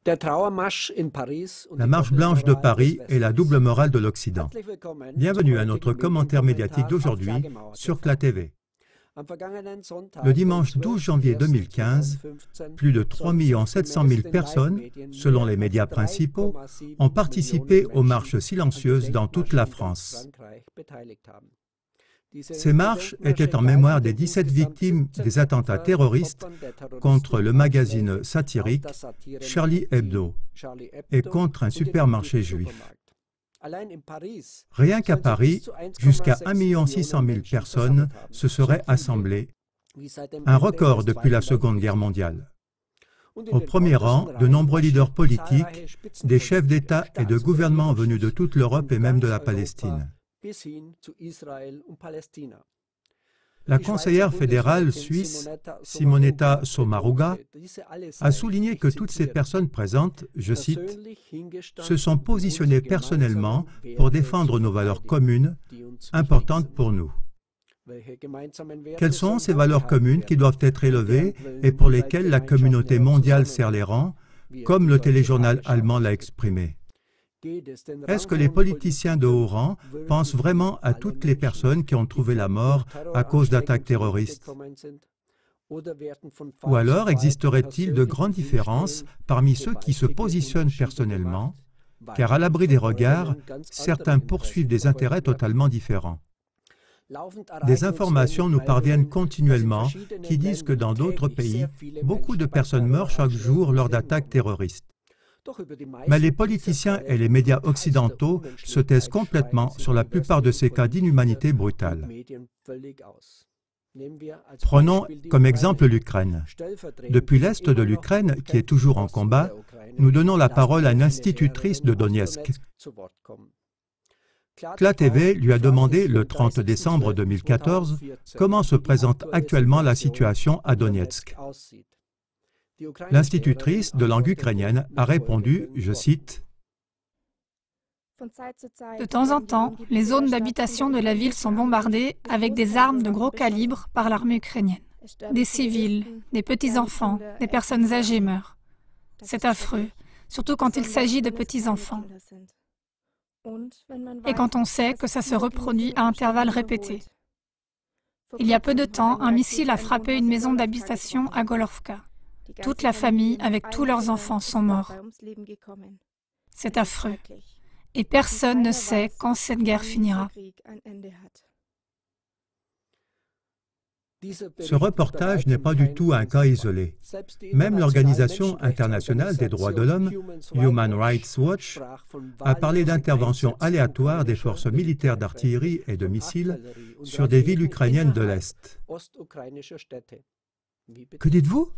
La marche blanche de Paris est la double morale de l'Occident. Bienvenue à notre commentaire médiatique d'aujourd'hui sur CLA TV. Le dimanche 12 janvier 2015, plus de 3 700 000 personnes, selon les médias principaux, ont participé aux marches silencieuses dans toute la France. Ces marches étaient en mémoire des 17 victimes des attentats terroristes contre le magazine satirique Charlie Hebdo et contre un supermarché juif. Rien qu'à Paris, jusqu'à 1 600 000 personnes se seraient assemblées, un record depuis la Seconde Guerre mondiale. Au premier rang, de nombreux leaders politiques, des chefs d'État et de gouvernements venus de toute l'Europe et même de la Palestine. La conseillère fédérale suisse, Simonetta Sommaruga, a souligné que toutes ces personnes présentes, je cite, « se sont positionnées personnellement pour défendre nos valeurs communes, importantes pour nous ». Quelles sont ces valeurs communes qui doivent être élevées et pour lesquelles la communauté mondiale serre les rangs, comme le téléjournal allemand l'a exprimé? Est-ce que les politiciens de haut rang pensent vraiment à toutes les personnes qui ont trouvé la mort à cause d'attaques terroristes? Ou alors existerait-il de grandes différences parmi ceux qui se positionnent personnellement, car à l'abri des regards, certains poursuivent des intérêts totalement différents? Des informations nous parviennent continuellement qui disent que dans d'autres pays, beaucoup de personnes meurent chaque jour lors d'attaques terroristes. Mais les politiciens et les médias occidentaux se taisent complètement sur la plupart de ces cas d'inhumanité brutale. Prenons comme exemple l'Ukraine. Depuis l'est de l'Ukraine, qui est toujours en combat, nous donnons la parole à une institutrice de Donetsk. CLA TV lui a demandé le 30 décembre 2014 comment se présente actuellement la situation à Donetsk. L'institutrice de langue ukrainienne a répondu, je cite, « De temps en temps, les zones d'habitation de la ville sont bombardées avec des armes de gros calibre par l'armée ukrainienne. Des civils, des petits-enfants, des personnes âgées meurent. C'est affreux, surtout quand il s'agit de petits-enfants. Et quand on sait que ça se reproduit à intervalles répétés. Il y a peu de temps, un missile a frappé une maison d'habitation à Golovka. Toute la famille, avec tous leurs enfants, sont morts. C'est affreux. Et personne ne sait quand cette guerre finira. » Ce reportage n'est pas du tout un cas isolé. Même l'Organisation internationale des droits de l'homme, Human Rights Watch, a parlé d'interventions aléatoires des forces militaires d'artillerie et de missiles sur des villes ukrainiennes de l'Est. Que dites-vous?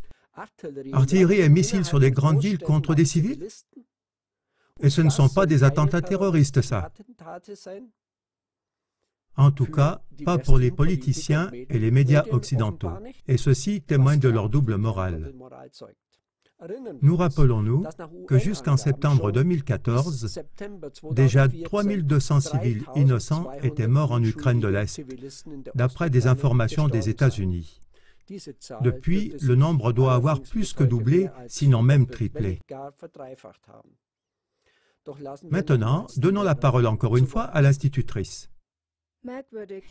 Artillerie et missiles sur des grandes villes contre des civils? Et ce ne sont pas des attentats terroristes, ça. En tout cas, pas pour les politiciens et les médias occidentaux. Et ceci témoigne de leur double morale. Nous rappelons-nous que jusqu'en septembre 2014, déjà 3200 civils innocents étaient morts en Ukraine de l'Est, d'après des informations des États-Unis. Depuis, le nombre doit avoir plus que doublé, sinon même triplé. Maintenant, donnons la parole encore une fois à l'institutrice.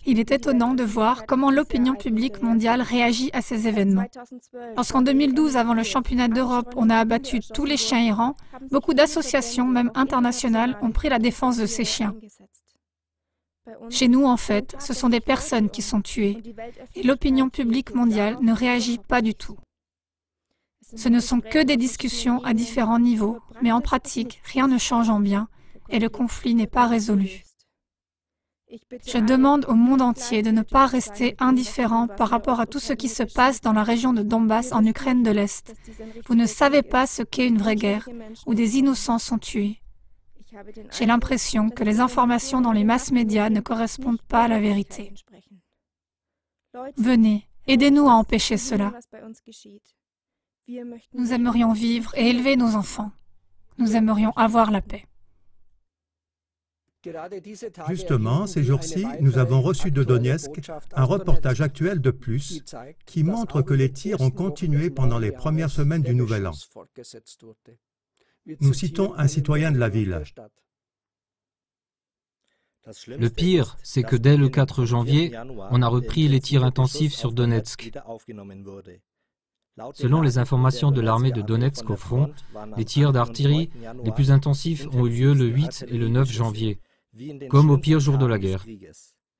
Il est étonnant de voir comment l'opinion publique mondiale réagit à ces événements. Lorsqu'en 2012, avant le championnat d'Europe, on a abattu tous les chiens errants, beaucoup d'associations, même internationales, ont pris la défense de ces chiens. Chez nous, en fait, ce sont des personnes qui sont tuées, et l'opinion publique mondiale ne réagit pas du tout. Ce ne sont que des discussions à différents niveaux, mais en pratique, rien ne change en bien, et le conflit n'est pas résolu. Je demande au monde entier de ne pas rester indifférent par rapport à tout ce qui se passe dans la région de Donbass en Ukraine de l'Est. Vous ne savez pas ce qu'est une vraie guerre, où des innocents sont tués. J'ai l'impression que les informations dans les masses médias ne correspondent pas à la vérité. Venez, aidez-nous à empêcher cela. Nous aimerions vivre et élever nos enfants. Nous aimerions avoir la paix. Justement, ces jours-ci, nous avons reçu de Donetsk un reportage actuel de plus qui montre que les tirs ont continué pendant les premières semaines du Nouvel An. Nous citons un citoyen de la ville. Le pire, c'est que dès le 4 janvier, on a repris les tirs intensifs sur Donetsk. Selon les informations de l'armée de Donetsk au front, les tirs d'artillerie les plus intensifs ont eu lieu le 8 et le 9 janvier, comme au pire jour de la guerre.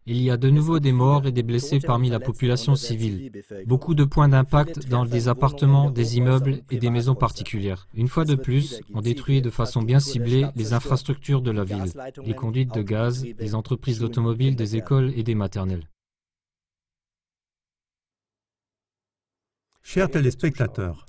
Il y a de nouveau des morts et des blessés parmi la population civile. Beaucoup de points d'impact dans des appartements, des immeubles et des maisons particulières. Une fois de plus, on détruit de façon bien ciblée les infrastructures de la ville, les conduites de gaz, les entreprises d'automobiles, des écoles et des maternelles. Chers téléspectateurs,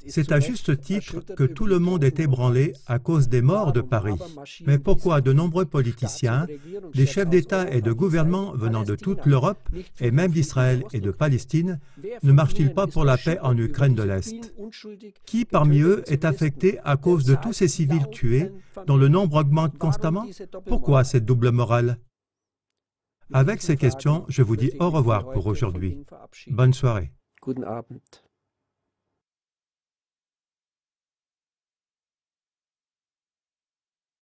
c'est à juste titre que tout le monde est ébranlé à cause des morts de Paris. Mais pourquoi de nombreux politiciens, des chefs d'État et de gouvernement venant de toute l'Europe, et même d'Israël et de Palestine, ne marchent-ils pas pour la paix en Ukraine de l'Est? Qui parmi eux est affecté à cause de tous ces civils tués, dont le nombre augmente constamment? Pourquoi cette double morale? Avec ces questions, je vous dis au revoir pour aujourd'hui. Bonne soirée. Guten Abend.